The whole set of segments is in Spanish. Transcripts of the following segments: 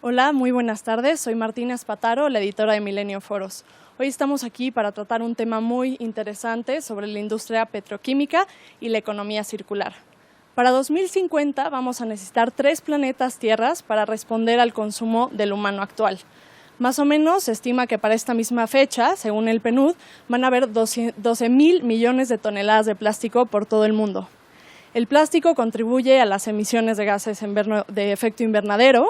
Hola, muy buenas tardes. Soy Martina Espataro, la editora de Milenio Foros. Hoy estamos aquí para tratar un tema muy interesante sobre la industria petroquímica y la economía circular. Para 2050 vamos a necesitar 3 planetas Tierras para responder al consumo del humano actual. Más o menos se estima que para esta misma fecha, según el PNUD, van a haber 12.000 millones de toneladas de plástico por todo el mundo. El plástico contribuye a las emisiones de gases de efecto invernadero.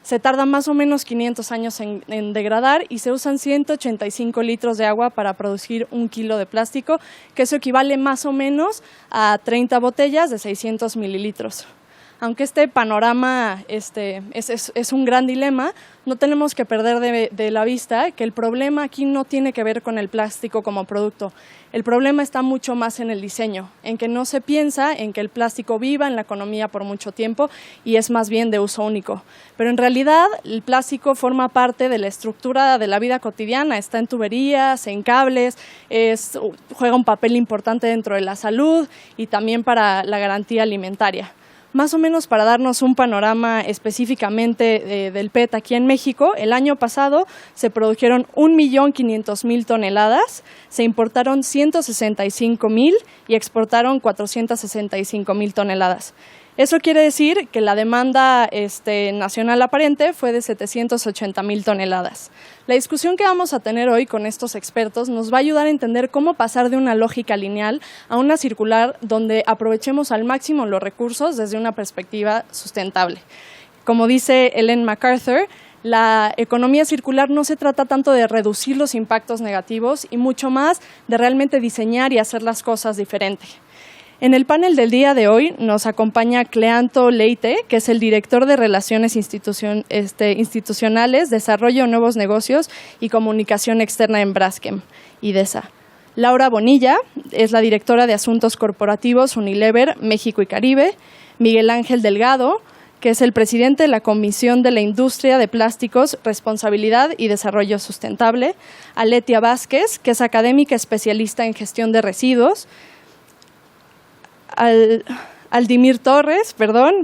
Se tarda más o menos 500 años en degradar y se usan 185 litros de agua para producir 1 kilo de plástico, que eso equivale más o menos a 30 botellas de 600 mililitros. Aunque este panorama es un gran dilema, no tenemos que perder de la vista que el problema aquí no tiene que ver con el plástico como producto. El problema está mucho más en el diseño, en que no se piensa en que el plástico viva en la economía por mucho tiempo y es más bien de uso único. Pero en realidad el plástico forma parte de la estructura de la vida cotidiana, está en tuberías, en cables, juega un papel importante dentro de la salud y también para la garantía alimentaria. Más o menos para darnos un panorama específicamente del PET aquí en México, el año pasado se produjeron 1.500.000 toneladas, se importaron 165.000 y exportaron 465.000 toneladas. Eso quiere decir que la demanda nacional aparente fue de 780.000 toneladas. La discusión que vamos a tener hoy con estos expertos nos va a ayudar a entender cómo pasar de una lógica lineal a una circular donde aprovechemos al máximo los recursos desde una perspectiva sustentable. Como dice Ellen MacArthur, la economía circular no se trata tanto de reducir los impactos negativos y mucho más de realmente diseñar y hacer las cosas diferente. En el panel del día de hoy nos acompaña Cleanto Leite, que es el director de Relaciones Institucionales, Desarrollo de Nuevos Negocios y Comunicación Externa en Braskem, IDESA. Laura Bonilla es la directora de Asuntos Corporativos Unilever, México y Caribe. Miguel Ángel Delgado, que es el presidente de la Comisión de la Industria de Plásticos, Responsabilidad y Desarrollo Sustentable. Aletia Vázquez, que es académica especialista en gestión de residuos. Aldimir Torres,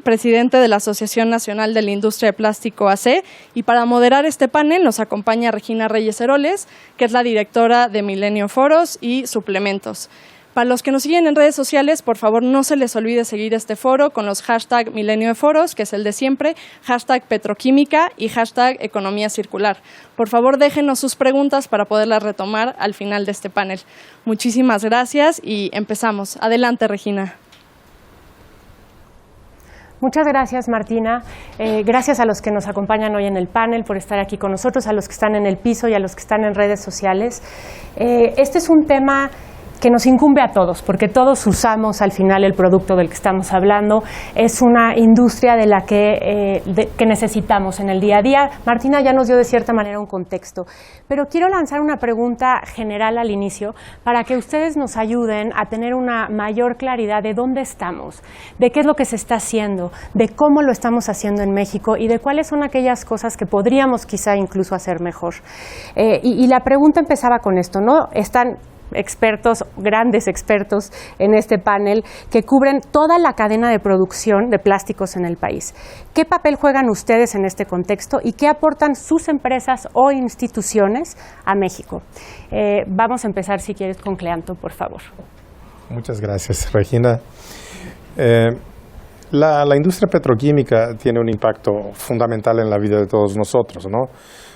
presidente de la Asociación Nacional de la Industria de Plástico AC, y para moderar este panel nos acompaña Regina Reyes Heroles, que es la directora de Milenio Foros y Suplementos. Para los que nos siguen en redes sociales, por favor no se les olvide seguir este foro con los hashtag Milenio de Foros, que es el de siempre, hashtag Petroquímica y hashtag Economía Circular. Por favor déjenos sus preguntas para poderlas retomar al final de este panel. Muchísimas gracias y empezamos. Adelante, Regina. Muchas gracias, Martina. Gracias a los que nos acompañan hoy en el panel por estar aquí con nosotros, a los que están en el piso y a los que están en redes sociales. Este es un tema que nos incumbe a todos, porque todos usamos al final el producto del que estamos hablando. Es una industria de la que necesitamos en el día a día. Martina ya nos dio de cierta manera un contexto, pero quiero lanzar una pregunta general al inicio para que ustedes nos ayuden a tener una mayor claridad de dónde estamos, de qué es lo que se está haciendo, de cómo lo estamos haciendo en México y de cuáles son aquellas cosas que podríamos quizá incluso hacer mejor. Y la pregunta empezaba con esto, ¿no? Están expertos, grandes expertos en este panel que cubren toda la cadena de producción de plásticos en el país. ¿Qué papel juegan ustedes en este contexto y qué aportan sus empresas o instituciones a México? Vamos a empezar, si quieres, con Cleanto, por favor. Muchas gracias, Regina. La industria petroquímica tiene un impacto fundamental en la vida de todos nosotros, ¿no?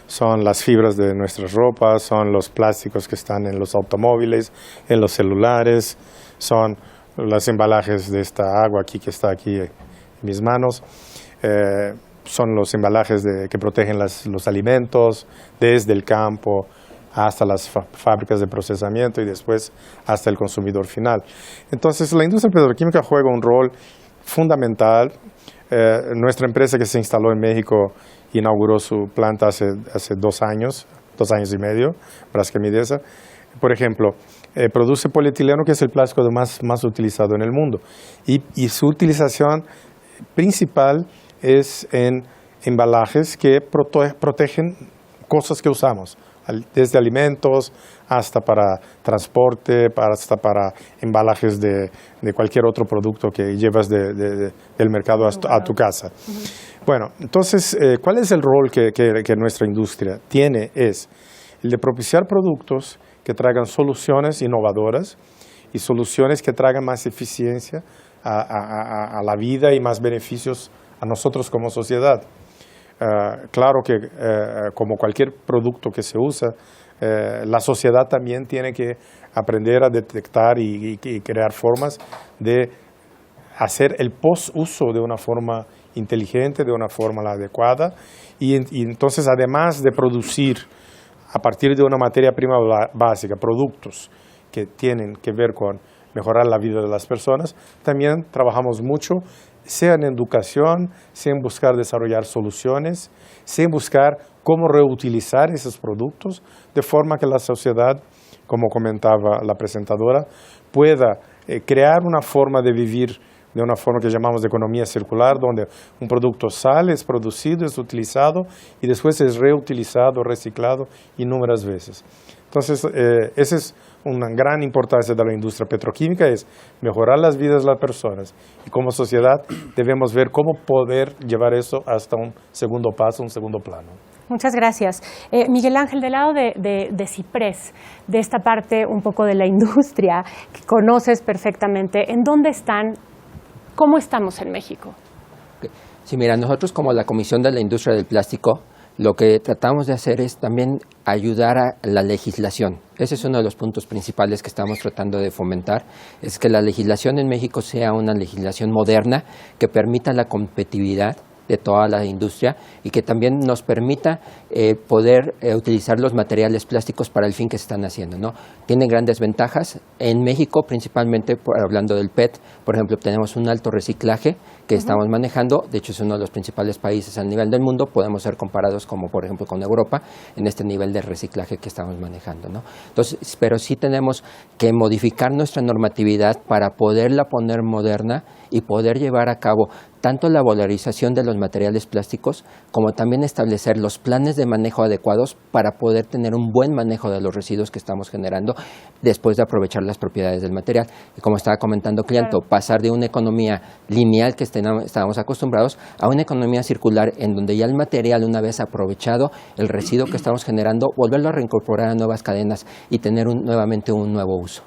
Son las fibras de nuestras ropas, son los plásticos que están en los automóviles, en los celulares, son los embalajes de esta agua aquí que está aquí en mis manos, son los embalajes que protegen los alimentos desde el campo hasta las fábricas de procesamiento y después hasta el consumidor final. Entonces, la industria petroquímica juega un rol fundamental. Nuestra empresa que se instaló en México inauguró su planta hace 2 años y medio, Braskem IDESA. Por ejemplo, produce polietileno, que es el plástico más utilizado en el mundo. Y su utilización principal es en embalajes que protegen cosas que usamos, desde alimentos hasta para transporte, hasta para embalajes de cualquier otro producto que llevas del mercado a tu casa. Bueno, entonces, ¿cuál es el rol que nuestra industria tiene? Es el de propiciar productos que traigan soluciones innovadoras y soluciones que traigan más eficiencia a la vida y más beneficios a nosotros como sociedad. Claro que como cualquier producto que se usa, la sociedad también tiene que aprender a detectar y crear formas de hacer el post-uso de una forma inteligente, de una forma adecuada, y entonces además de producir a partir de una materia prima básica, productos que tienen que ver con mejorar la vida de las personas, también trabajamos mucho, sea en educación, sea en buscar desarrollar soluciones, sea en buscar cómo reutilizar esos productos, de forma que la sociedad, como comentaba la presentadora, pueda crear una forma de vivir de una forma que llamamos de economía circular, donde un producto sale, es producido, es utilizado y después es reutilizado, reciclado innumerables veces. Entonces, esa es una gran importancia de la industria petroquímica, es mejorar las vidas de las personas. Y como sociedad debemos ver cómo poder llevar eso hasta un segundo paso, un segundo plano. Muchas gracias. Miguel Ángel, del lado de Ciprés, de esta parte un poco de la industria que conoces perfectamente, ¿en dónde están? ¿Cómo estamos en México? Sí, mira, nosotros como la Comisión de la Industria del Plástico, lo que tratamos de hacer es también ayudar a la legislación. Ese es uno de los puntos principales que estamos tratando de fomentar, es que la legislación en México sea una legislación moderna que permita la competitividad de toda la industria y que también nos permita poder utilizar los materiales plásticos para el fin que se están haciendo, ¿no? Tienen grandes ventajas. En México, principalmente, hablando del PET, por ejemplo, tenemos un alto reciclaje que estamos manejando. De hecho, es uno de los principales países a nivel del mundo. Podemos ser comparados como, por ejemplo, con Europa en este nivel de reciclaje que estamos manejando, ¿no? Entonces, pero sí tenemos que modificar nuestra normatividad para poderla poner moderna y poder llevar a cabo tanto la valorización de los materiales plásticos como también establecer los planes de manejo adecuados para poder tener un buen manejo de los residuos que estamos generando después de aprovechar las propiedades del material. Y como estaba comentando Clianto, pasar de una economía lineal que estábamos acostumbrados a una economía circular en donde ya el material, una vez aprovechado, el residuo que estamos generando, volverlo a reincorporar a nuevas cadenas y tener nuevamente un nuevo uso.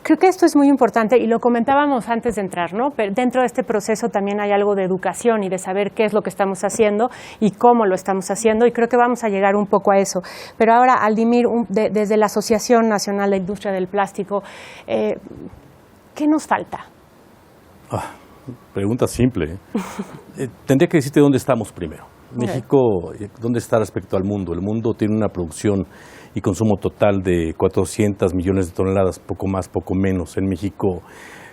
Creo que esto es muy importante y lo comentábamos antes de entrar, ¿no? Pero dentro de este proceso también hay algo de educación y de saber qué es lo que estamos haciendo y cómo lo estamos haciendo, y creo que vamos a llegar un poco a eso. Pero ahora, Aldimir, desde la Asociación Nacional de Industria del Plástico, ¿qué nos falta? Pregunta simple. Tendría que decirte dónde estamos primero. México, ¿dónde está respecto al mundo? El mundo tiene una producción y consumo total de 400 millones de toneladas, poco más, poco menos. En México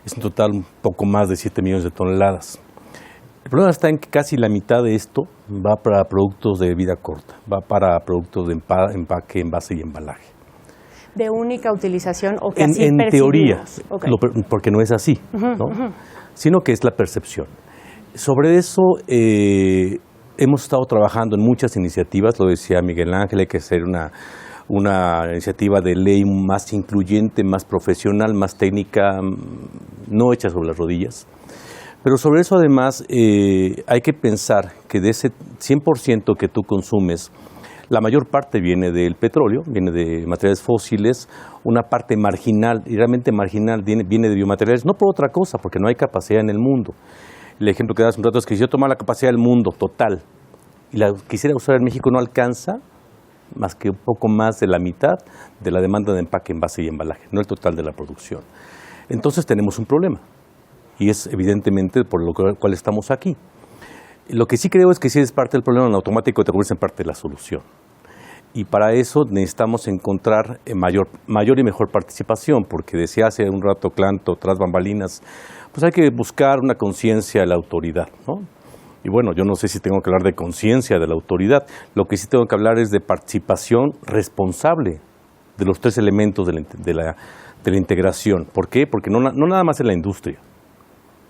es un total un poco más de 7 millones de toneladas. El problema está en que casi la mitad de esto va para productos de vida corta, va para productos de empaque, envase y embalaje. ¿De única utilización o que así En teoría, okay. Porque no es así, ¿no? Sino que es la percepción. Sobre eso hemos estado trabajando en muchas iniciativas, lo decía Miguel Ángel, hay que hacer una iniciativa de ley más incluyente, más profesional, más técnica, no hecha sobre las rodillas. Pero sobre eso además hay que pensar que de ese 100% que tú consumes, la mayor parte viene del petróleo, viene de materiales fósiles, una parte marginal, y realmente marginal, viene de biomateriales, no por otra cosa, porque no hay capacidad en el mundo. El ejemplo que das un rato es que si yo tomara la capacidad del mundo total y la quisiera usar en México, no alcanza más que un poco más de la mitad de la demanda de empaque, envase y embalaje, no el total de la producción. Entonces tenemos un problema, y es evidentemente por lo cual estamos aquí. Lo que sí creo es que si eres parte del problema, en automático te conviertes en parte de la solución. Y para eso necesitamos encontrar mayor y mejor participación, porque decía hace un rato Clianto, tras bambalinas, pues hay que buscar una conciencia de la autoridad, ¿no? Y bueno, yo no sé si tengo que hablar de conciencia de la autoridad, lo que sí tengo que hablar es de participación responsable de los tres elementos de la integración. ¿Por qué? Porque no nada más es la industria,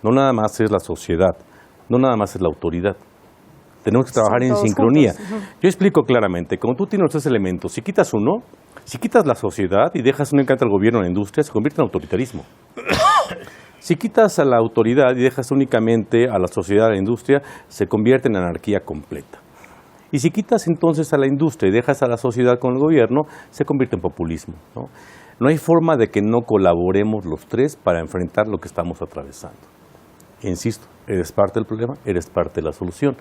no nada más es la sociedad, no nada más es la autoridad. Tenemos que trabajar en todos sincronía. juntos. Yo explico claramente, cuando tú tienes los tres elementos, si quitas uno, si quitas la sociedad y dejas un encanto al gobierno o a la industria, se convierte en autoritarismo. Si quitas a la autoridad y dejas únicamente a la sociedad, a la industria, se convierte en anarquía completa. Y si quitas entonces a la industria y dejas a la sociedad con el gobierno, se convierte en populismo, ¿no? No hay forma de que no colaboremos los tres para enfrentar lo que estamos atravesando. Insisto, eres parte del problema, eres parte de la solución.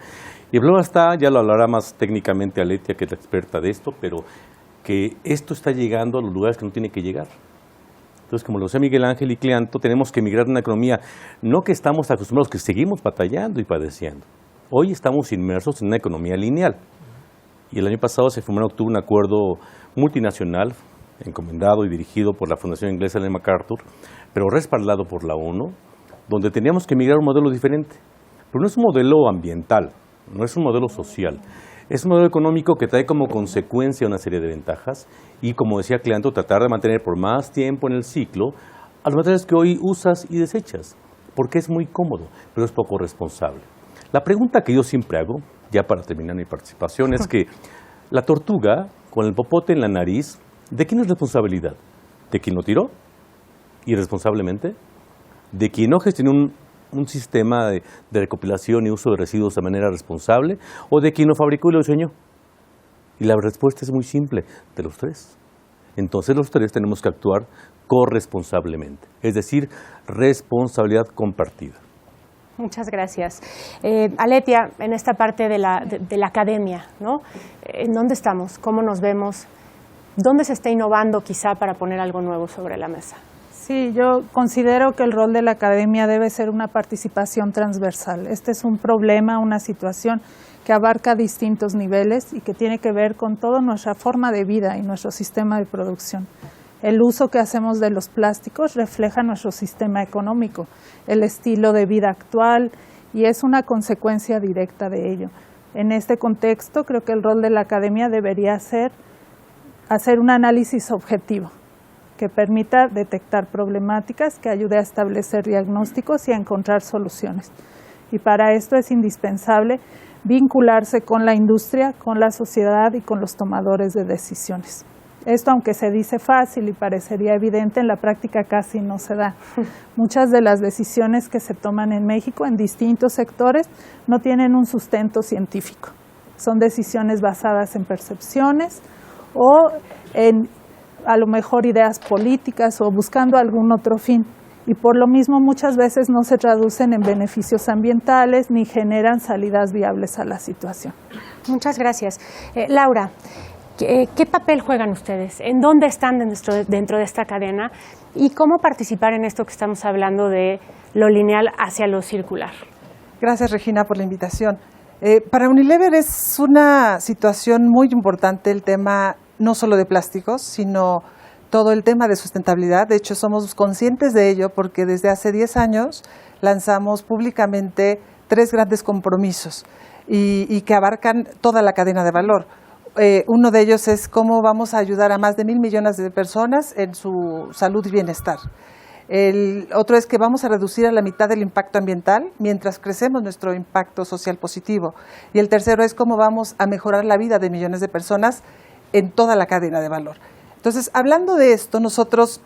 Y el problema está, ya lo hablará más técnicamente Aletia, que es la experta de esto, pero que esto está llegando a los lugares que no tiene que llegar. Entonces, como lo decía Miguel Ángel y Cleanto, tenemos que migrar a una economía, no que estamos acostumbrados, que seguimos batallando y padeciendo. Hoy estamos inmersos en una economía lineal. Y el año pasado se firmó en octubre un acuerdo multinacional, encomendado y dirigido por la Fundación Inglesa Ellen MacArthur, pero respaldado por la ONU, donde teníamos que migrar a un modelo diferente. Pero no es un modelo ambiental, no es un modelo social, es un modelo económico que trae como consecuencia una serie de ventajas y, como decía Cleanto, tratar de mantener por más tiempo en el ciclo a los materiales que hoy usas y desechas, porque es muy cómodo, pero es poco responsable. La pregunta que yo siempre hago, ya para terminar mi participación, es que la tortuga, con el popote en la nariz, ¿de quién es responsabilidad? ¿De quien lo tiró? ¿Irresponsablemente? ¿De quien no gestionó un sistema de recopilación y uso de residuos de manera responsable? ¿O de quien lo fabricó y lo diseñó? Y la respuesta es muy simple, de los tres. Entonces los tres tenemos que actuar corresponsablemente, es decir, responsabilidad compartida. Muchas gracias. Aletia, en esta parte de la academia, ¿no? ¿En dónde estamos? ¿Cómo nos vemos? ¿Dónde se está innovando quizá para poner algo nuevo sobre la mesa? Sí, yo considero que el rol de la academia debe ser una participación transversal. Este es un problema, una situación que abarca distintos niveles y que tiene que ver con toda nuestra forma de vida y nuestro sistema de producción. El uso que hacemos de los plásticos refleja nuestro sistema económico, el estilo de vida actual y es una consecuencia directa de ello. En este contexto, creo que el rol de la academia debería ser hacer un análisis objetivo que permita detectar problemáticas, que ayude a establecer diagnósticos y a encontrar soluciones. Y para esto es indispensable vincularse con la industria, con la sociedad y con los tomadores de decisiones. Esto, aunque se dice fácil y parecería evidente, en la práctica casi no se da. Muchas de las decisiones que se toman en México en distintos sectores no tienen un sustento científico. Son decisiones basadas en percepciones o en a lo mejor ideas políticas o buscando algún otro fin. Y por lo mismo muchas veces no se traducen en beneficios ambientales ni generan salidas viables a la situación. Muchas gracias. Laura, ¿qué papel juegan ustedes? ¿En dónde están dentro de esta cadena? ¿Y cómo participar en esto que estamos hablando de lo lineal hacia lo circular? Gracias, Regina, por la invitación. Para Unilever es una situación muy importante el tema no solo de plásticos, sino todo el tema de sustentabilidad. De hecho, somos conscientes de ello porque desde hace 10 años lanzamos públicamente 3 grandes compromisos y que abarcan toda la cadena de valor. Uno de ellos es cómo vamos a ayudar a más de 1.000 millones de personas en su salud y bienestar. El otro es que vamos a reducir a la mitad el impacto ambiental mientras crecemos nuestro impacto social positivo. Y el tercero es cómo vamos a mejorar la vida de millones de personas en toda la cadena de valor. Entonces, hablando de esto, nosotros,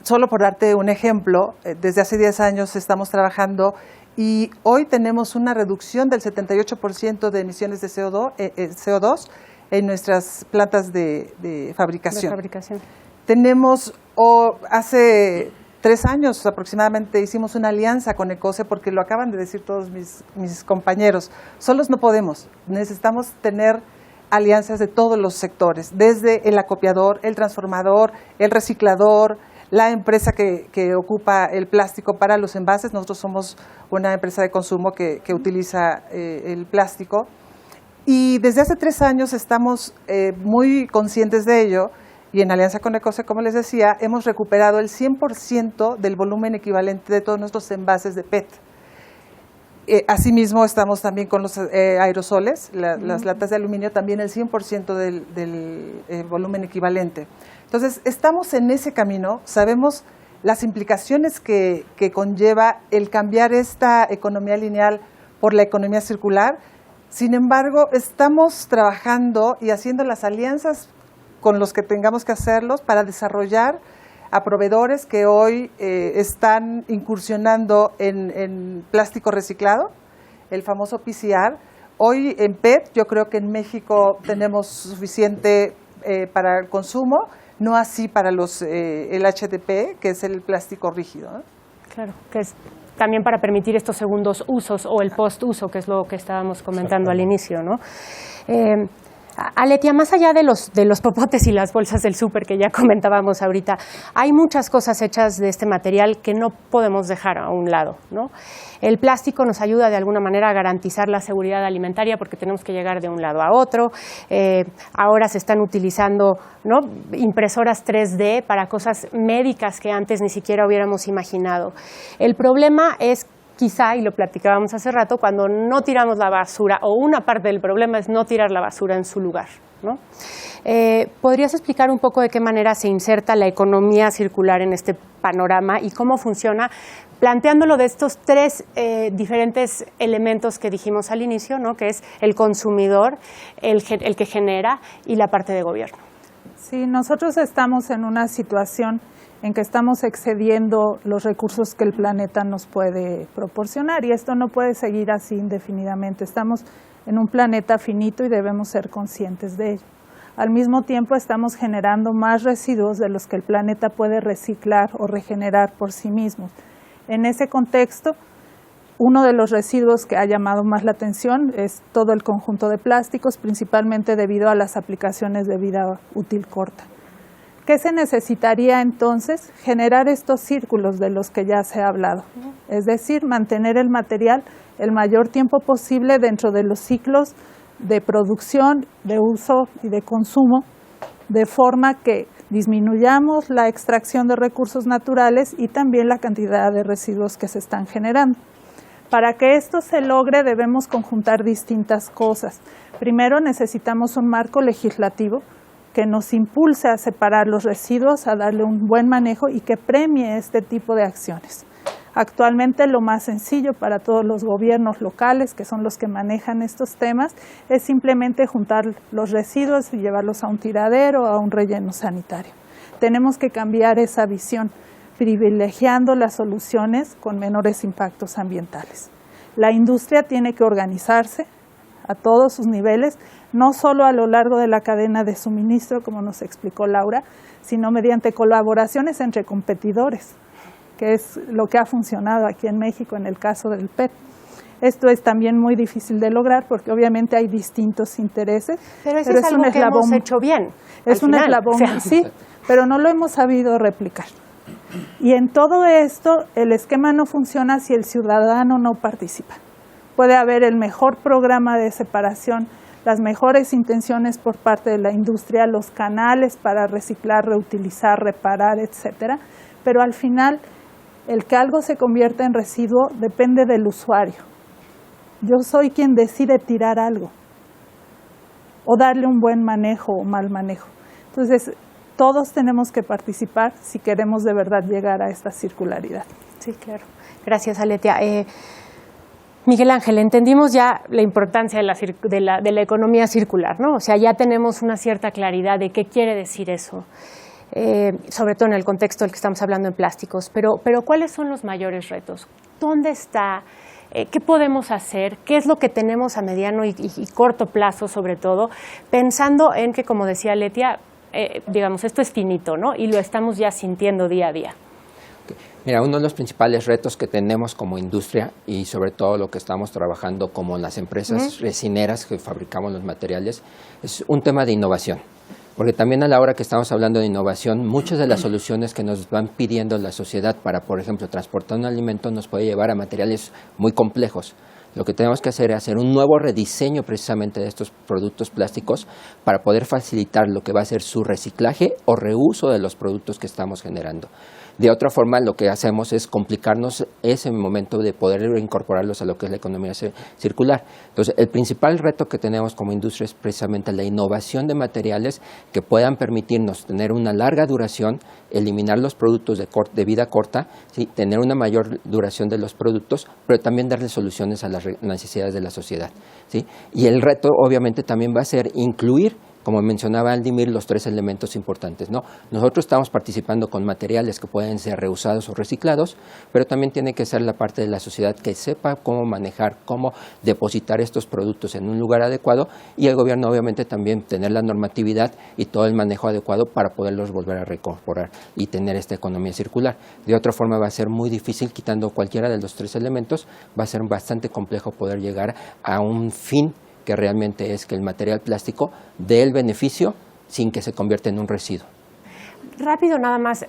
solo por darte un ejemplo, desde hace 10 años estamos trabajando y hoy tenemos una reducción del 78% de emisiones de CO2 en nuestras plantas de fabricación. Tenemos, hace 3 años aproximadamente, hicimos una alianza con Ecose porque lo acaban de decir todos mis compañeros. Solos no podemos, necesitamos tener alianzas de todos los sectores, desde el acopiador, el transformador, el reciclador, la empresa que ocupa el plástico para los envases. Nosotros somos una empresa de consumo que utiliza el plástico. Y desde hace 3 años estamos muy conscientes de ello y en alianza con Ecose, como les decía, hemos recuperado el 100% del volumen equivalente de todos nuestros envases de PET. Asimismo, estamos también con los aerosoles, las latas de aluminio, también el 100% del volumen equivalente. Entonces, estamos en ese camino, sabemos las implicaciones que conlleva el cambiar esta economía lineal por la economía circular Sin embargo, estamos trabajando y haciendo las alianzas con los que tengamos que hacerlos para desarrollar a proveedores que hoy están incursionando en plástico reciclado, el famoso PCR. Hoy en PET, yo creo que en México tenemos suficiente para el consumo, no así para el HDP, que es el plástico rígido, ¿no? Claro, que es también para permitir estos segundos usos o el post-uso, que es lo que estábamos comentando al inicio, ¿no? Aletia, más allá de los popotes y las bolsas del súper que ya comentábamos ahorita, hay muchas cosas hechas de este material que no podemos dejar a un lado, ¿no? El plástico nos ayuda de alguna manera a garantizar la seguridad alimentaria porque tenemos que llegar de un lado a otro. Ahora se están utilizando, ¿no?, impresoras 3D para cosas médicas que antes ni siquiera hubiéramos imaginado. El problema es quizá, y lo platicábamos hace rato, cuando no tiramos la basura, o una parte del problema es no tirar la basura en su lugar, ¿no? ¿Podrías explicar un poco de qué manera se inserta la economía circular en este panorama y cómo funciona, planteándolo de estos tres diferentes elementos que dijimos al inicio, ¿no?, que es el consumidor, el que genera y la parte de gobierno? Sí, nosotros estamos en una situación en que estamos excediendo los recursos que el planeta nos puede proporcionar y esto no puede seguir así indefinidamente. Estamos en un planeta finito y debemos ser conscientes de ello. Al mismo tiempo estamos generando más residuos de los que el planeta puede reciclar o regenerar por sí mismo. En ese contexto, uno de los residuos que ha llamado más la atención es todo el conjunto de plásticos, principalmente debido a las aplicaciones de vida útil corta. ¿Qué se necesitaría entonces? Generar estos círculos de los que ya se ha hablado, es decir, mantener el material el mayor tiempo posible dentro de los ciclos de producción, de uso y de consumo, de forma que disminuyamos la extracción de recursos naturales y también la cantidad de residuos que se están generando. Para que esto se logre debemos conjuntar distintas cosas. Primero necesitamos un marco legislativo que nos impulse a separar los residuos, a darle un buen manejo y que premie este tipo de acciones. Actualmente lo más sencillo para todos los gobiernos locales, que son los que manejan estos temas, es simplemente juntar los residuos y llevarlos a un tiradero o a un relleno sanitario. Tenemos que cambiar esa visión, privilegiando las soluciones con menores impactos ambientales. La industria tiene que organizarse a todos sus niveles, no solo a lo largo de la cadena de suministro, como nos explicó Laura, sino mediante colaboraciones entre competidores, que es lo que ha funcionado aquí en México en el caso del PET. Esto es también muy difícil de lograr porque obviamente hay distintos intereses. Pero es algo que hemos hecho bien. Es un eslabón, sí, pero no lo hemos sabido replicar. Y en todo esto, el esquema no funciona si el ciudadano no participa. Puede haber el mejor programa de separación, las mejores intenciones por parte de la industria, los canales para reciclar, reutilizar, reparar, etcétera, pero al final el que algo se convierta en residuo depende del usuario. Yo soy quien decide tirar algo o darle un buen manejo o mal manejo. Entonces, todos tenemos que participar si queremos de verdad llegar a esta circularidad. Sí, claro. Gracias, Aletia. Miguel Ángel, entendimos ya la importancia de la economía circular, ¿no? O sea, ya tenemos una cierta claridad de qué quiere decir eso, sobre todo en el contexto del que estamos hablando en plásticos. Pero ¿cuáles son los mayores retos? ¿Dónde está? ¿Qué podemos hacer? ¿Qué es lo que tenemos a mediano y corto plazo, sobre todo? Pensando en que, como decía Aletia, digamos, esto es finito, ¿no? Y lo estamos ya sintiendo día a día. Mira, uno de los principales retos que tenemos como industria y sobre todo lo que estamos trabajando como las empresas resineras que fabricamos los materiales es un tema de innovación. Porque también a la hora que estamos hablando de innovación, muchas de las soluciones que nos van pidiendo la sociedad para, por ejemplo, transportar un alimento nos puede llevar a materiales muy complejos. Lo que tenemos que hacer es hacer un nuevo rediseño precisamente de estos productos plásticos para poder facilitar lo que va a ser su reciclaje o reuso de los productos que estamos generando. De otra forma, lo que hacemos es complicarnos ese momento de poder incorporarlos a lo que es la economía circular. Entonces, el principal reto que tenemos como industria es precisamente la innovación de materiales que puedan permitirnos tener una larga duración, eliminar los productos de vida corta, ¿sí? Tener una mayor duración de los productos, pero también darle soluciones a las necesidades de la sociedad, ¿sí? Y el reto obviamente también va a ser incluir, como mencionaba Aldimir, los 3 elementos importantes, ¿no? Nosotros estamos participando con materiales que pueden ser reusados o reciclados, pero también tiene que ser la parte de la sociedad que sepa cómo manejar, cómo depositar estos productos en un lugar adecuado, y el gobierno obviamente también tener la normatividad y todo el manejo adecuado para poderlos volver a reincorporar y tener esta economía circular. De otra forma va a ser muy difícil, quitando cualquiera de los 3 elementos, va a ser bastante complejo poder llegar a un fin que realmente es que el material plástico dé el beneficio sin que se convierta en un residuo. Rápido nada más,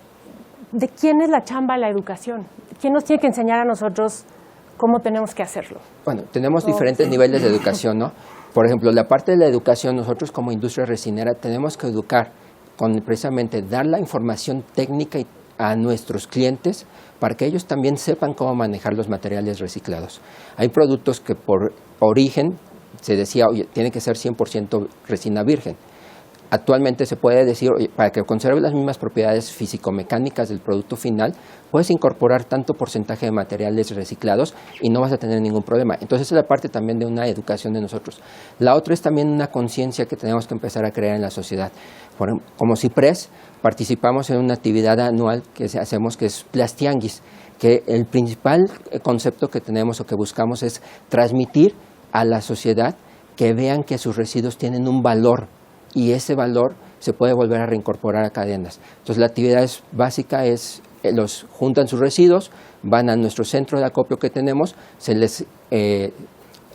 ¿de quién es la chamba la educación? ¿Quién nos tiene que enseñar a nosotros cómo tenemos que hacerlo? Bueno, tenemos diferentes niveles de educación, ¿no? Por ejemplo, la parte de la educación, nosotros como industria resinera tenemos que educar con precisamente dar la información técnica a nuestros clientes para que ellos también sepan cómo manejar los materiales reciclados. Hay productos que por origen se decía, oye, tiene que ser 100% resina virgen. Actualmente se puede decir, oye, para que conserve las mismas propiedades físico-mecánicas del producto final, puedes incorporar tanto porcentaje de materiales reciclados y no vas a tener ningún problema. Entonces, esa es la parte también de una educación de nosotros. La otra es también una conciencia que tenemos que empezar a crear en la sociedad. Como CIPRES, participamos en una actividad anual que hacemos, que es Plastianguis, que el principal concepto que tenemos o que buscamos es transmitir a la sociedad que vean que sus residuos tienen un valor y ese valor se puede volver a reincorporar a cadenas. Entonces la actividad básica es, los juntan sus residuos, van a nuestro centro de acopio que tenemos, se les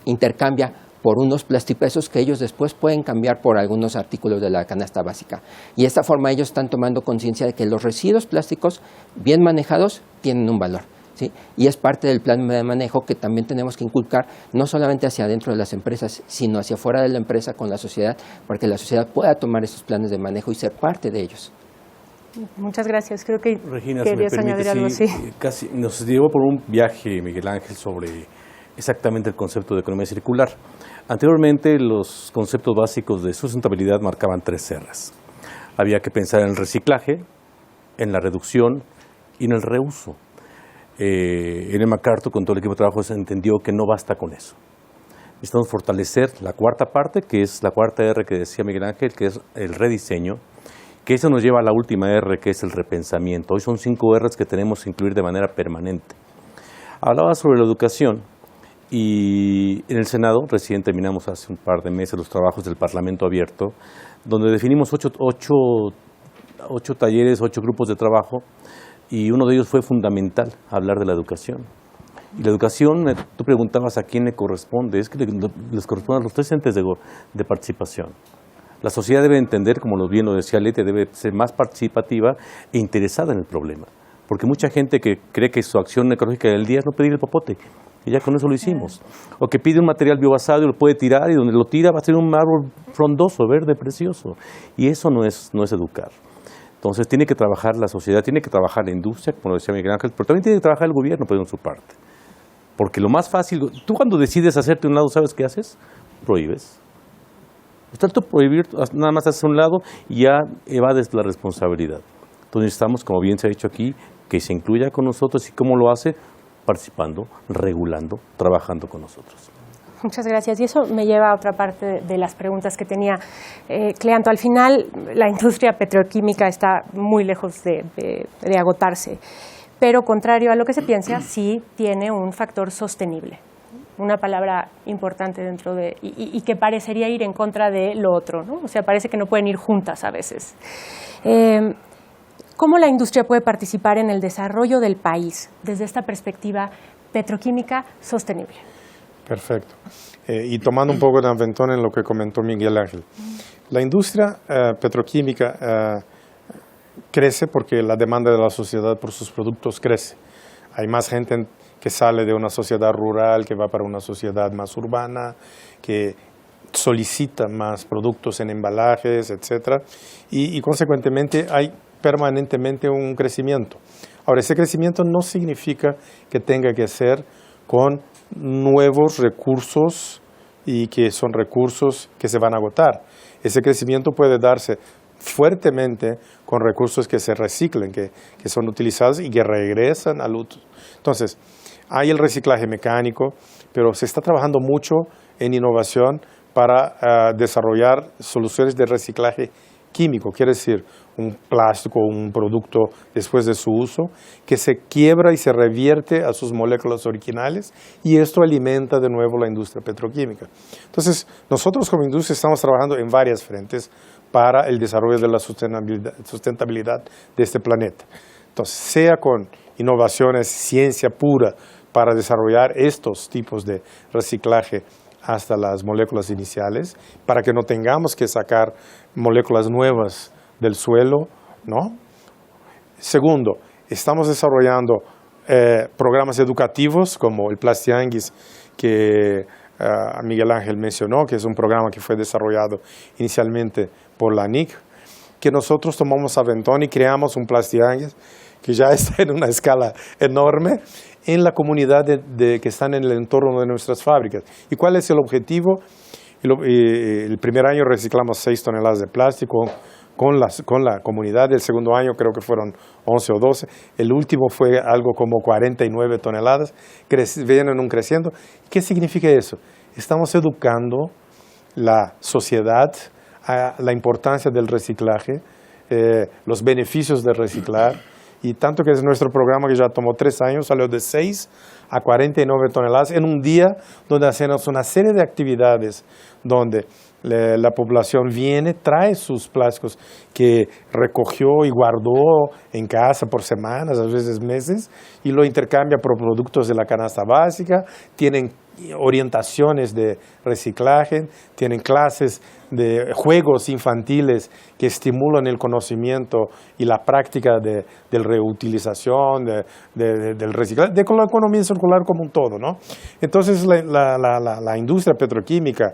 intercambia por unos plastipesos que ellos después pueden cambiar por algunos artículos de la canasta básica. Y de esta forma ellos están tomando conciencia de que los residuos plásticos bien manejados tienen un valor, ¿sí? Y es parte del plan de manejo que también tenemos que inculcar, no solamente hacia adentro de las empresas, sino hacia afuera de la empresa con la sociedad, para que la sociedad pueda tomar esos planes de manejo y ser parte de ellos. Muchas gracias. Creo que Regina, si me querías permite, añadir algo sí, así. casi nos llevó por un viaje, Miguel Ángel, sobre exactamente el concepto de economía circular. Anteriormente, los conceptos básicos de sustentabilidad marcaban 3 R's. Había que pensar en el reciclaje, en la reducción y en el reuso. Ellen MacArthur, con todo el equipo de trabajo, se entendió que no basta con eso. Necesitamos fortalecer la cuarta parte, que es la cuarta R que decía Miguel Ángel, que es el rediseño, que eso nos lleva a la última R, que es el repensamiento. Hoy son 5 R's que tenemos que incluir de manera permanente. Hablaba sobre la educación y en el Senado recién terminamos hace un par de meses los trabajos del Parlamento Abierto, donde definimos 8 talleres, 8 grupos de trabajo, y uno de ellos fue fundamental, hablar de la educación. Y la educación, tú preguntabas a quién le corresponde, es que les corresponde a los 3 entes de participación. La sociedad debe entender, como bien lo decía Lete, debe ser más participativa e interesada en el problema. Porque mucha gente que cree que su acción ecológica del día es no pedir el popote, y ya con eso lo hicimos. O que pide un material biobasado y lo puede tirar, y donde lo tira va a ser un árbol frondoso, verde, precioso. Y eso no es educar. Entonces tiene que trabajar la sociedad, tiene que trabajar la industria, como lo decía Miguel Ángel, pero también tiene que trabajar el gobierno, pero en su parte. Porque lo más fácil, tú cuando decides hacerte un lado, ¿sabes qué haces? Prohíbes. Es tanto prohibir, nada más haces un lado y ya evades la responsabilidad. Entonces necesitamos, como bien se ha dicho aquí, que se incluya con nosotros. ¿Y cómo lo hace? Participando, regulando, trabajando con nosotros. Muchas gracias. Y eso me lleva a otra parte de las preguntas que tenía. Cleanto, al final la industria petroquímica está muy lejos de agotarse, pero contrario a lo que se piensa, sí tiene un factor sostenible. Una palabra importante dentro de... y que parecería ir en contra de lo otro, ¿no? O sea, parece que no pueden ir juntas a veces. ¿Cómo la industria puede participar en el desarrollo del país desde esta perspectiva petroquímica sostenible? Perfecto. Y tomando un poco de aventón en lo que comentó Miguel Ángel. La industria petroquímica crece porque la demanda de la sociedad por sus productos crece. Hay más gente que sale de una sociedad rural, que va para una sociedad más urbana, que solicita más productos en embalajes, etc. Y consecuentemente hay permanentemente un crecimiento. Ahora, ese crecimiento no significa que tenga que ser con nuevos recursos y que son recursos que se van a agotar. Ese crecimiento puede darse fuertemente con recursos que se reciclen, que son utilizados y que regresan al uso. Entonces, hay el reciclaje mecánico, pero se está trabajando mucho en innovación para desarrollar soluciones de reciclaje químico, quiere decir un plástico, un producto después de su uso, que se quiebra y se revierte a sus moléculas originales y esto alimenta de nuevo la industria petroquímica. Entonces, nosotros como industria estamos trabajando en varias frentes para el desarrollo de la sustentabilidad de este planeta. Entonces, sea con innovaciones, ciencia pura para desarrollar estos tipos de reciclaje hasta las moléculas iniciales, para que no tengamos que sacar moléculas nuevas del suelo, ¿no? Segundo, estamos desarrollando programas educativos como el Plastianguis que Miguel Ángel mencionó, que es un programa que fue desarrollado inicialmente por la NIC, que nosotros tomamos aventón y creamos un Plastianguis que ya está en una escala enorme en la comunidad que están en el entorno de nuestras fábricas. ¿Y cuál es el objetivo? El primer año reciclamos 6 toneladas de plástico con la comunidad. El segundo año creo que fueron 11 o 12. El último fue algo como 49 toneladas. Vienen creciendo. ¿Qué significa eso? Estamos educando la sociedad a la importancia del reciclaje, los beneficios de reciclar. Y tanto que es nuestro programa que ya tomó 3 años, salió de 6 a 49 toneladas en un día donde hacemos una serie de actividades donde la población viene, trae sus plásticos que recogió y guardó en casa por semanas, a veces meses, y lo intercambia por productos de la canasta básica, tienen orientaciones de reciclaje, tienen clases de juegos infantiles que estimulan el conocimiento y la práctica de reutilización, del reciclaje, de la economía circular como un todo, ¿no? Entonces la industria petroquímica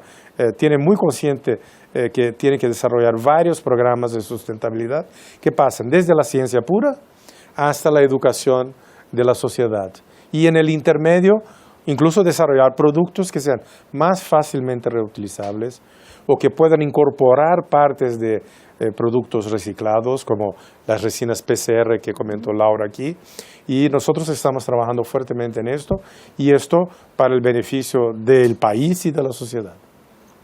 tiene muy consciente que tiene que desarrollar varios programas de sustentabilidad que pasan desde la ciencia pura hasta la educación de la sociedad. Y en el intermedio, incluso desarrollar productos que sean más fácilmente reutilizables o que puedan incorporar partes de productos reciclados como las resinas PCR que comentó Laura aquí. Y nosotros estamos trabajando fuertemente en esto y esto para el beneficio del país y de la sociedad.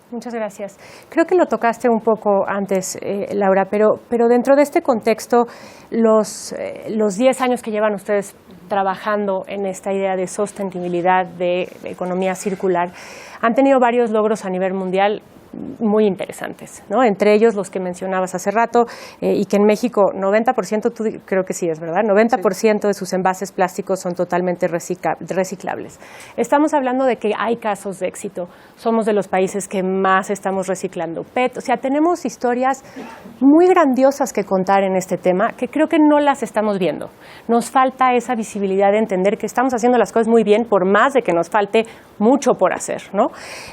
Muchas gracias. Creo que lo tocaste un poco antes, Laura, pero dentro de este contexto, los 10 años que llevan ustedes trabajando en esta idea de sostenibilidad, de economía circular, han tenido varios logros a nivel mundial muy interesantes, ¿no? Entre ellos los que mencionabas hace rato y que en México 90%, tú creo que sí es verdad, 90% de sus envases plásticos son totalmente reciclables. Estamos hablando de que hay casos de éxito, somos de los países que más estamos reciclando PET, o sea, tenemos historias muy grandiosas que contar en este tema que creo que no las estamos viendo. Nos falta esa visibilidad de entender que estamos haciendo las cosas muy bien por más de que nos falte mucho por hacer, ¿no?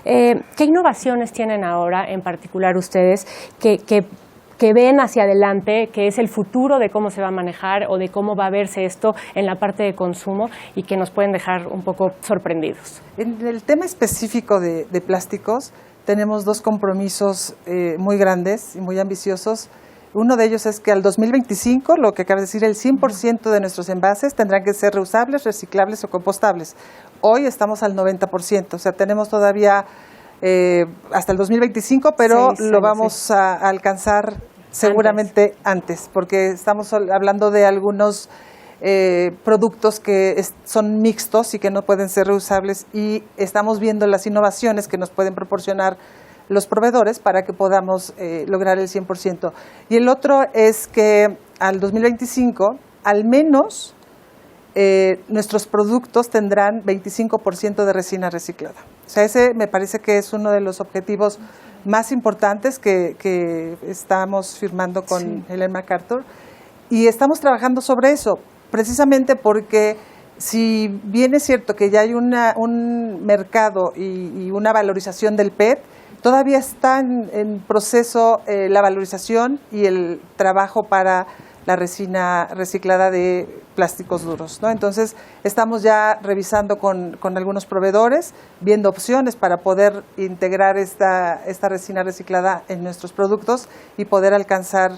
¿Qué innovaciones tienen ahora en particular ustedes que ven hacia adelante, que es el futuro de cómo se va a manejar o de cómo va a verse esto en la parte de consumo y que nos pueden dejar un poco sorprendidos? En el tema específico de plásticos tenemos 2 compromisos muy grandes y muy ambiciosos. Uno de ellos es que al 2025, lo que acaba de decir, el 100% de nuestros envases tendrán que ser reusables, reciclables o compostables. Hoy estamos al 90%, o sea, tenemos todavía hasta el 2025, pero lo vamos a alcanzar seguramente antes, porque estamos hablando de algunos productos que son mixtos y que no pueden ser reusables y estamos viendo las innovaciones que nos pueden proporcionar los proveedores para que podamos lograr el 100%. Y el otro es que al 2025, al menos, nuestros productos tendrán 25% de resina reciclada. O sea, ese me parece que es uno de los objetivos más importantes que estamos firmando con Ellen MacArthur y estamos trabajando sobre eso, precisamente porque si bien es cierto que ya hay un mercado y una valorización del PET, todavía está en proceso la valorización y el trabajo para la resina reciclada de plásticos duros, ¿no? Entonces, estamos ya revisando con algunos proveedores, viendo opciones para poder integrar esta resina reciclada en nuestros productos y poder alcanzar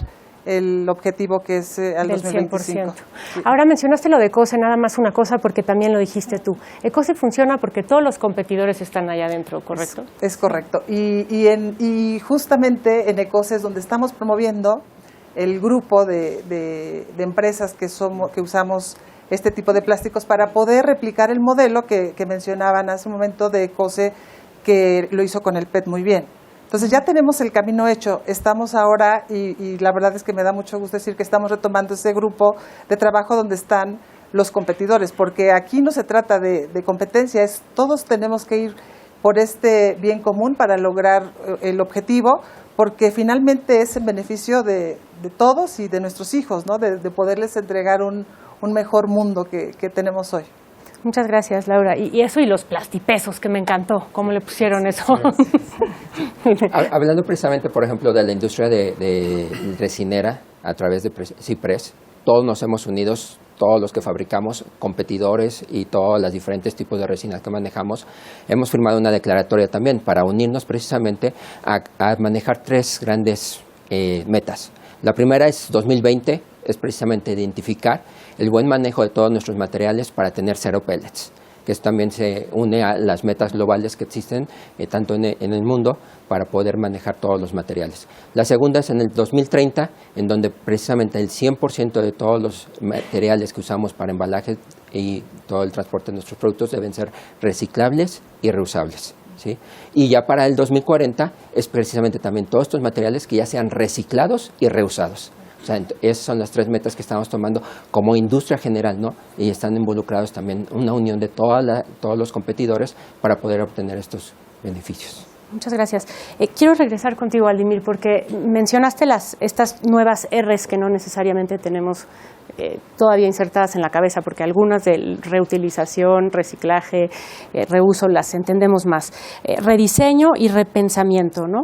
el objetivo que es al del 2025. 100%. Sí. Ahora mencionaste lo de ECOSE, nada más una cosa, porque también lo dijiste tú. ECOSE funciona porque todos los competidores están allá adentro, ¿correcto? Es correcto. Y justamente en ECOSE es donde estamos promoviendo el grupo de empresas que usamos este tipo de plásticos para poder replicar el modelo que mencionaban hace un momento de ECOSE, que lo hizo con el PET muy bien. Entonces ya tenemos el camino hecho, estamos ahora, y la verdad es que me da mucho gusto decir que estamos retomando ese grupo de trabajo donde están los competidores, porque aquí no se trata de competencia, todos tenemos que ir por este bien común para lograr el objetivo, porque finalmente es en beneficio de todos y de nuestros hijos, ¿no? De poderles entregar un mejor mundo que tenemos hoy. Muchas gracias, Laura. Y eso y los plastipesos, que me encantó, cómo le pusieron eso. Hablando precisamente, por ejemplo, de la industria de resinera a través de Ciprés, todos nos hemos unido, todos los que fabricamos, competidores y todos los diferentes tipos de resinas que manejamos, hemos firmado una declaratoria también para unirnos precisamente a manejar 3 grandes metas. La primera es 2020, es precisamente identificar el buen manejo de todos nuestros materiales para tener 0 pellets, que eso también se une a las metas globales que existen tanto en el mundo para poder manejar todos los materiales. La segunda es en el 2030, en donde precisamente el 100% de todos los materiales que usamos para embalaje y todo el transporte de nuestros productos deben ser reciclables y reusables, ¿sí? Y ya para el 2040 es precisamente también todos estos materiales que ya sean reciclados y reusados. O sea, esas son las 3 metas que estamos tomando como industria general, ¿no? Y están involucrados también una unión de todos los competidores para poder obtener estos beneficios. Muchas gracias. Quiero regresar contigo, Aldimir, porque mencionaste estas nuevas R's que no necesariamente tenemos todavía insertadas en la cabeza, porque algunas de reutilización, reciclaje, reuso las entendemos más. Rediseño y repensamiento, ¿no?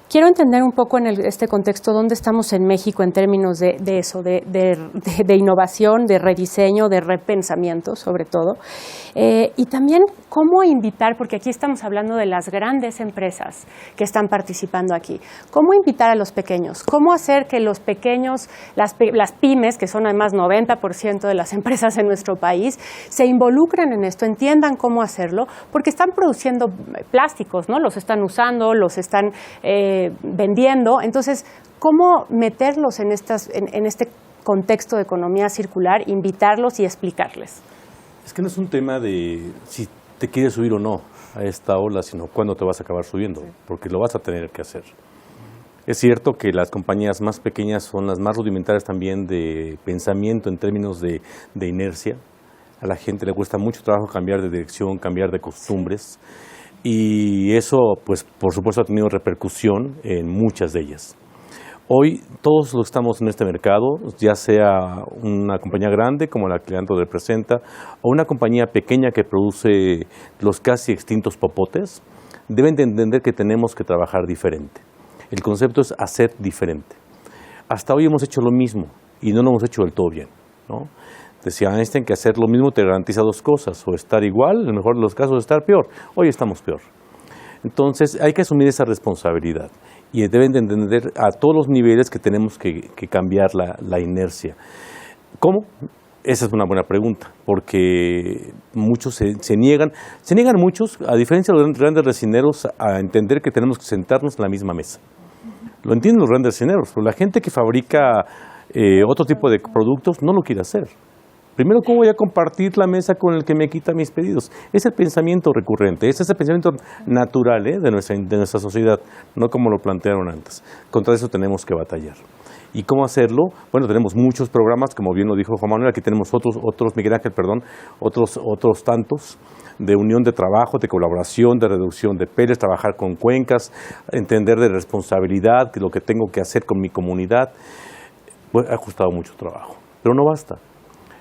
Quiero entender un poco en este contexto dónde estamos en México en términos de eso, de innovación, de rediseño, de repensamiento sobre todo, y también cómo invitar, porque aquí estamos hablando de las grandes empresas que están participando aquí, cómo invitar a los pequeños, cómo hacer que los pequeños, las pymes, que son además 90% de las empresas en nuestro país, se involucren en esto, entiendan cómo hacerlo, porque están produciendo plásticos, ¿no? Los están usando, los están vendiendo. Entonces, ¿cómo meterlos en este contexto de economía circular, invitarlos y explicarles? Es que no es un tema de si te quieres subir o no a esta ola, sino cuándo te vas a acabar subiendo, porque lo vas a tener que hacer. Es cierto que las compañías más pequeñas son las más rudimentarias también de pensamiento en términos de inercia. A la gente le cuesta mucho trabajo cambiar de dirección, cambiar de costumbres. Y eso, pues, por supuesto, ha tenido repercusión en muchas de ellas. Hoy, todos los que estamos en este mercado, ya sea una compañía grande, como la que Leandro representa, o una compañía pequeña que produce los casi extintos popotes, deben de entender que tenemos que trabajar diferente. El concepto es hacer diferente. Hasta hoy hemos hecho lo mismo y no lo hemos hecho del todo bien, ¿no? Decía Einstein que hacer lo mismo te garantiza 2 cosas, o estar igual, en el mejor de los casos estar peor. Hoy estamos peor. Entonces hay que asumir esa responsabilidad y deben de entender a todos los niveles que tenemos que cambiar la inercia. ¿Cómo? Esa es una buena pregunta, porque muchos se niegan muchos, a diferencia de los grandes resineros, a entender que tenemos que sentarnos en la misma mesa. Lo entienden los grandes resineros, pero la gente que fabrica otro tipo de productos no lo quiere hacer. Primero, ¿cómo voy a compartir la mesa con el que me quita mis pedidos? Es el pensamiento recurrente, ese es el pensamiento natural de nuestra sociedad, no como lo plantearon antes. Contra eso tenemos que batallar. ¿Y cómo hacerlo? Bueno, tenemos muchos programas, como bien lo dijo Juan Manuel, aquí tenemos otros Miguel Ángel, otros tantos, de unión de trabajo, de colaboración, de reducción de pellets, trabajar con cuencas, entender de responsabilidad, que lo que tengo que hacer con mi comunidad. Pues, ha costado mucho trabajo, pero no basta.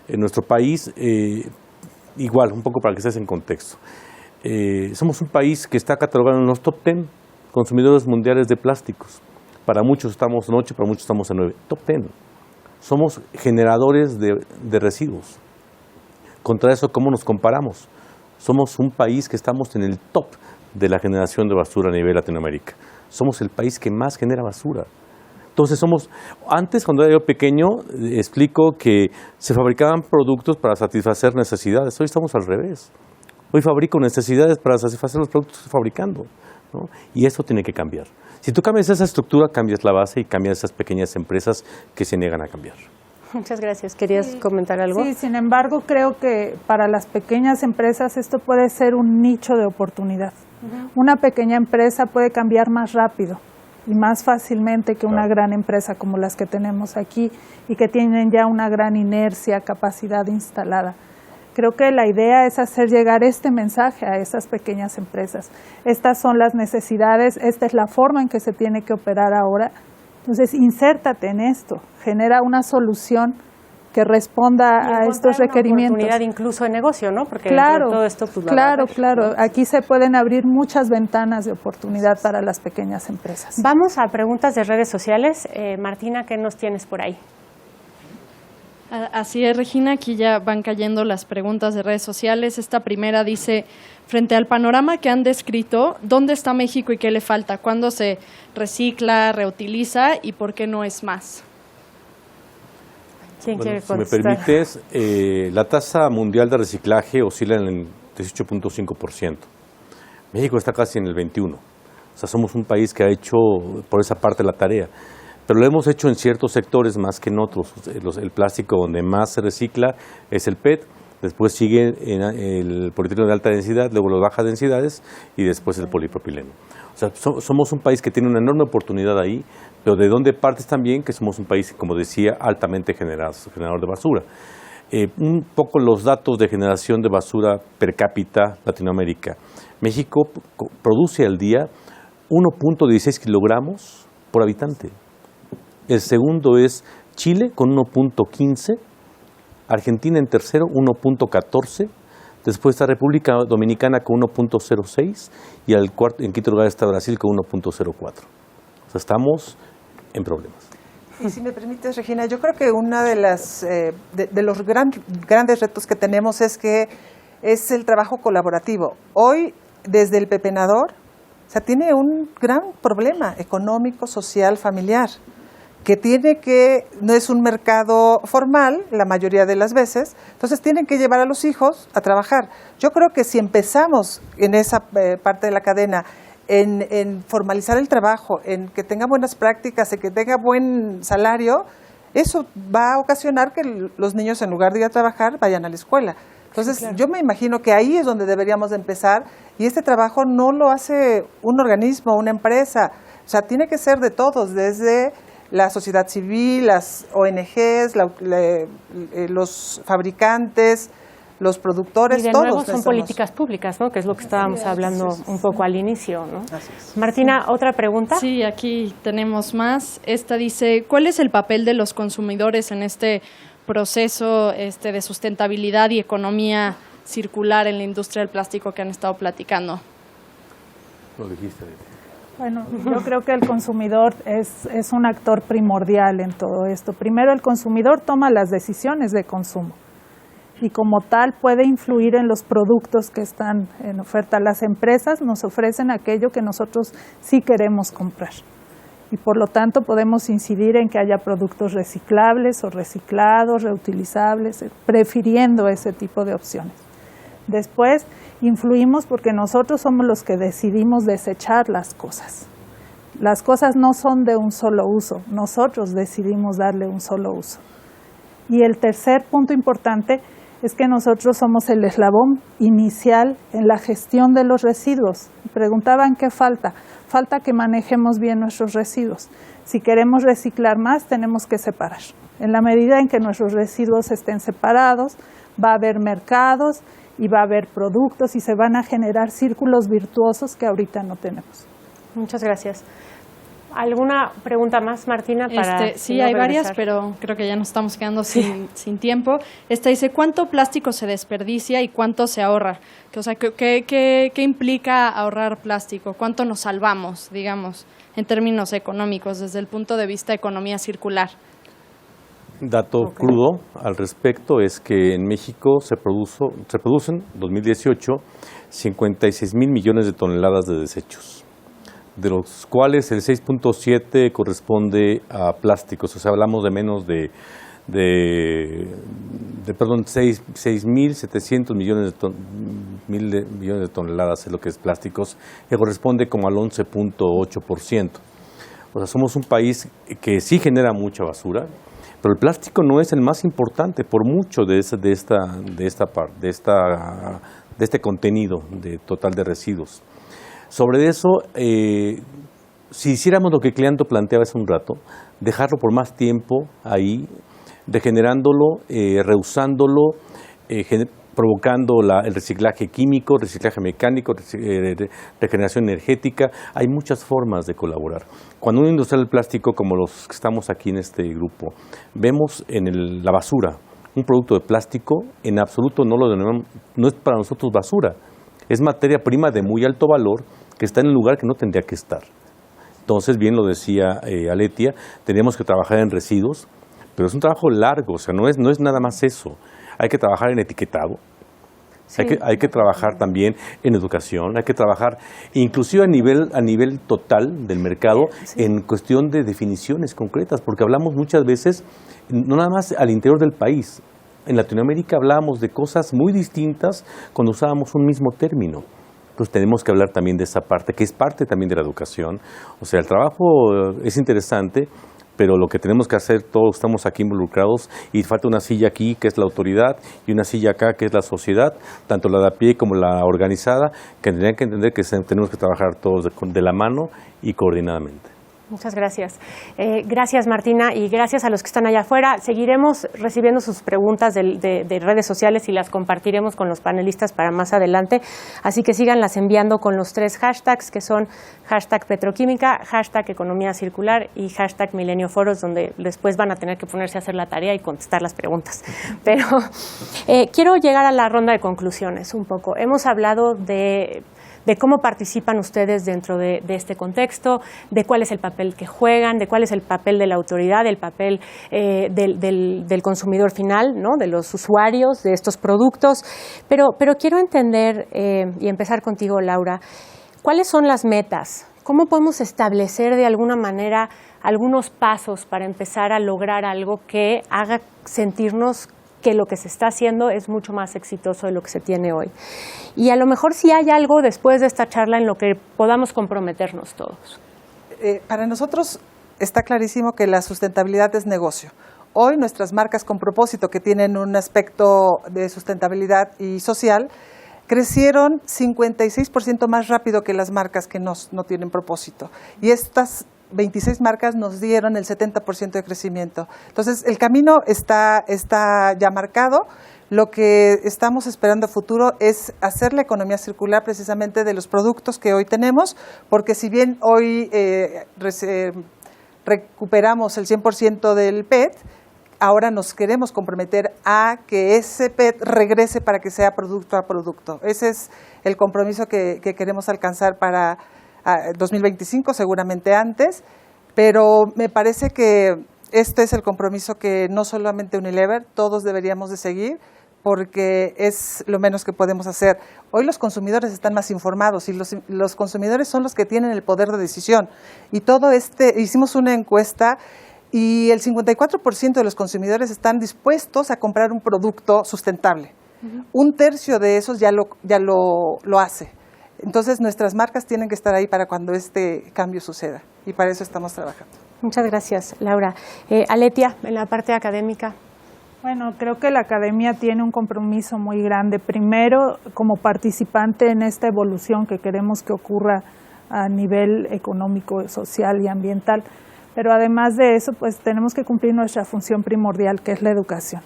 En nuestro país, igual, un poco para que estés en contexto, somos un país que está catalogado en los top 10 consumidores mundiales de plásticos. Para muchos estamos en 8, para muchos estamos en 9. Top 10. somos generadores de residuos. Contra eso, ¿cómo nos comparamos? Somos un país que estamos en el top de la generación de basura a nivel Latinoamérica. Somos el país que más genera basura. Entonces antes cuando era yo pequeño, explico que se fabricaban productos para satisfacer necesidades. Hoy estamos al revés. Hoy fabrico necesidades para satisfacer los productos que estoy fabricando, ¿no? Y eso tiene que cambiar. Si tú cambias esa estructura, cambias la base y cambias esas pequeñas empresas que se niegan a cambiar. Muchas gracias. ¿Querías comentar algo? Sí, sin embargo, creo que para las pequeñas empresas esto puede ser un nicho de oportunidad. Una pequeña empresa puede cambiar más rápido y más fácilmente que una gran empresa como las que tenemos aquí y que tienen ya una gran inercia, capacidad instalada. Creo que la idea es hacer llegar este mensaje a esas pequeñas empresas. Estas son las necesidades, esta es la forma en que se tiene que operar ahora. Entonces, insértate en esto, genera una solución que responda a estos requerimientos. Una oportunidad incluso de negocio, ¿no? Porque claro, todo esto, pues, claro. ¿no? Aquí se pueden abrir muchas ventanas de oportunidad para las pequeñas empresas. Vamos a preguntas de redes sociales. Martina, ¿qué nos tienes por ahí? Así es, Regina, aquí ya van cayendo las preguntas de redes sociales. Esta primera dice, frente al panorama que han descrito, ¿dónde está México y qué le falta? ¿Cuándo se recicla, reutiliza y por qué no es más? ¿Quién quiere Si me contestar? permites, la tasa mundial de reciclaje oscila en el 18.5%. México está casi en el 21%. O sea, somos un país que ha hecho por esa parte la tarea. Pero lo hemos hecho en ciertos sectores más que en otros. El plástico donde más se recicla es el PET, después sigue el polietileno de alta densidad, luego las bajas densidades y después el polipropileno. O sea, somos un país que tiene una enorme oportunidad ahí, pero de dónde partes también que somos un país, como decía, altamente generador de basura. Un poco los datos de generación de basura per cápita Latinoamérica. México produce al día 1.16 kilogramos por habitante. El segundo es Chile con 1.15, Argentina en tercero 1.14, después está República Dominicana con 1.06 y en quinto lugar está Brasil con 1.04. O sea, estamos en problemas. Y si me permites, Regina, yo creo que una de los grandes retos que tenemos es el trabajo colaborativo. Hoy, desde el pepenador, tiene un gran problema económico, social, familiar, que no es un mercado formal la mayoría de las veces, entonces tienen que llevar a los hijos a trabajar. Yo creo que si empezamos en esa parte de la cadena, en formalizar el trabajo, en que tenga buenas prácticas, en que tenga buen salario, eso va a ocasionar que los niños, en lugar de ir a trabajar, vayan a la escuela. Entonces, sí, claro, yo me imagino que ahí es donde deberíamos de empezar, y este trabajo no lo hace un organismo, una empresa, o sea, tiene que ser de todos, desde la sociedad civil, las ONGs, los fabricantes, los productores, y de todos. Nuevo son políticas públicas, ¿no? Que es lo que estábamos hablando un poco al inicio, ¿no? Martina, ¿otra pregunta? Sí, aquí tenemos más. Esta dice, ¿cuál es el papel de los consumidores en este proceso de sustentabilidad y economía circular en la industria del plástico que han estado platicando? Lo dijiste. Bueno, yo creo que el consumidor es un actor primordial en todo esto. Primero, el consumidor toma las decisiones de consumo y como tal puede influir en los productos que están en oferta. Las empresas nos ofrecen aquello que nosotros sí queremos comprar y por lo tanto podemos incidir en que haya productos reciclables o reciclados, reutilizables, prefiriendo ese tipo de opciones. Después, influimos porque nosotros somos los que decidimos desechar las cosas. Las cosas no son de un solo uso, nosotros decidimos darle un solo uso. Y el tercer punto importante es que nosotros somos el eslabón inicial en la gestión de los residuos. Preguntaban qué falta. Falta que manejemos bien nuestros residuos. Si queremos reciclar más, tenemos que separar. En la medida en que nuestros residuos estén separados, va a haber mercados y va a haber productos y se van a generar círculos virtuosos que ahorita no tenemos. Muchas gracias. ¿Alguna pregunta más, Martina? Sí, hay varias, pero creo que ya nos estamos quedando sin tiempo. Esta dice, ¿cuánto plástico se desperdicia y cuánto se ahorra? O sea, ¿qué implica ahorrar plástico? ¿Cuánto nos salvamos, digamos, en términos económicos, desde el punto de vista de economía circular? Dato crudo al respecto es que en México se producen en 2018 56,000 millones de toneladas de desechos, de los cuales el 6.7 corresponde a plásticos, o sea, hablamos de menos de 6.700 millones de toneladas es lo que es plásticos, que corresponde como al 11.8%. O sea, somos un país que sí genera mucha basura, pero el plástico no es el más importante por mucho de este contenido total de residuos. Sobre eso, si hiciéramos lo que Cleanto planteaba hace un rato, dejarlo por más tiempo ahí, degenerándolo, reusándolo, provocando el reciclaje químico, reciclaje mecánico, regeneración energética. Hay muchas formas de colaborar. Cuando un industrial del plástico, como los que estamos aquí en este grupo, vemos en la basura un producto de plástico, en absoluto no es para nosotros basura, es materia prima de muy alto valor que está en el lugar que no tendría que estar. Entonces, bien lo decía Aletia, tenemos que trabajar en residuos, pero es un trabajo largo, o sea, no es nada más eso. Hay que trabajar en etiquetado, sí. hay que trabajar también en educación, hay que trabajar inclusive a nivel total del mercado, sí. En cuestión de definiciones concretas, porque hablamos muchas veces, no nada más al interior del país, en Latinoamérica hablábamos de cosas muy distintas cuando usábamos un mismo término. Entonces tenemos que hablar también de esa parte, que es parte también de la educación. O sea, el trabajo es interesante, pero lo que tenemos que hacer, todos estamos aquí involucrados y falta una silla aquí que es la autoridad y una silla acá que es la sociedad, tanto la de a pie como la organizada, que tendrían que entender que tenemos que trabajar todos de la mano y coordinadamente. Muchas gracias. Gracias, Martina, y gracias a los que están allá afuera. Seguiremos recibiendo sus preguntas de redes sociales y las compartiremos con los panelistas para más adelante. Así que síganlas enviando con los 3 hashtags, que son hashtag petroquímica, hashtag economía circular y hashtag milenioforos, donde después van a tener que ponerse a hacer la tarea y contestar las preguntas. Pero quiero llegar a la ronda de conclusiones un poco. Hemos hablado de cómo participan ustedes dentro de este contexto, de cuál es el papel que juegan, de cuál es el papel de la autoridad, el papel del consumidor final, ¿no? De los usuarios de estos productos. Pero quiero entender, y empezar contigo, Laura, ¿cuáles son las metas? ¿Cómo podemos establecer de alguna manera algunos pasos para empezar a lograr algo que haga sentirnos que lo que se está haciendo es mucho más exitoso de lo que se tiene hoy? Y a lo mejor si hay algo después de esta charla en lo que podamos comprometernos todos. Para nosotros está clarísimo que la sustentabilidad es negocio. Hoy nuestras marcas con propósito, que tienen un aspecto de sustentabilidad y social, crecieron 56% más rápido que las marcas que no tienen propósito. Y estas 26 marcas nos dieron el 70% de crecimiento. Entonces, el camino está ya marcado. Lo que estamos esperando a futuro es hacer la economía circular precisamente de los productos que hoy tenemos, porque si bien hoy recuperamos el 100% del PET, ahora nos queremos comprometer a que ese PET regrese para que sea producto a producto. Ese es el compromiso que queremos alcanzar para 2025, seguramente antes, pero me parece que este es el compromiso que no solamente Unilever, todos deberíamos de seguir, porque es lo menos que podemos hacer. Hoy los consumidores están más informados y los consumidores son los que tienen el poder de decisión. Y hicimos una encuesta y el 54% de los consumidores están dispuestos a comprar un producto sustentable. Un tercio de esos ya lo hace. Entonces nuestras marcas tienen que estar ahí para cuando este cambio suceda y para eso estamos trabajando. Muchas gracias, Laura. Aletia, en la parte académica. Bueno, creo que la academia tiene un compromiso muy grande. Primero, como participante en esta evolución que queremos que ocurra a nivel económico, social y ambiental. Pero además de eso, pues tenemos que cumplir nuestra función primordial, que es la educación.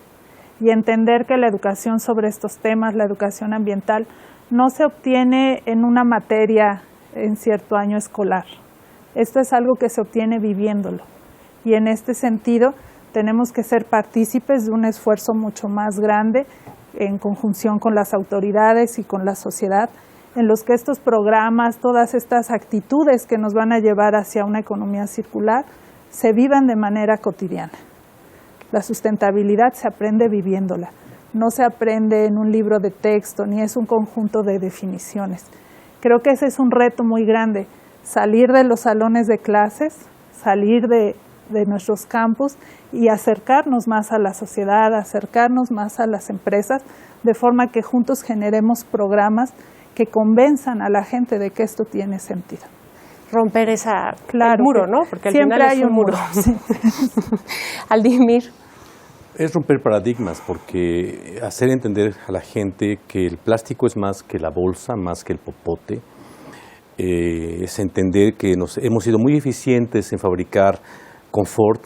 Y entender que la educación sobre estos temas, la educación ambiental, no se obtiene en una materia en cierto año escolar. Esto es algo que se obtiene viviéndolo. Y en este sentido, tenemos que ser partícipes de un esfuerzo mucho más grande en conjunción con las autoridades y con la sociedad, en los que estos programas, todas estas actitudes que nos van a llevar hacia una economía circular, se vivan de manera cotidiana. La sustentabilidad se aprende viviéndola, no se aprende en un libro de texto, ni es un conjunto de definiciones. Creo que ese es un reto muy grande, salir de los salones de clases, salir de nuestros campus y acercarnos más a la sociedad, acercarnos más a las empresas, de forma que juntos generemos programas que convenzan a la gente de que esto tiene sentido. Romper el muro, ¿no? Porque al siempre final hay un muro. Sí. Aldimir. Es romper paradigmas, porque hacer entender a la gente que el plástico es más que la bolsa, más que el popote. Es entender que hemos sido muy eficientes en fabricar confort,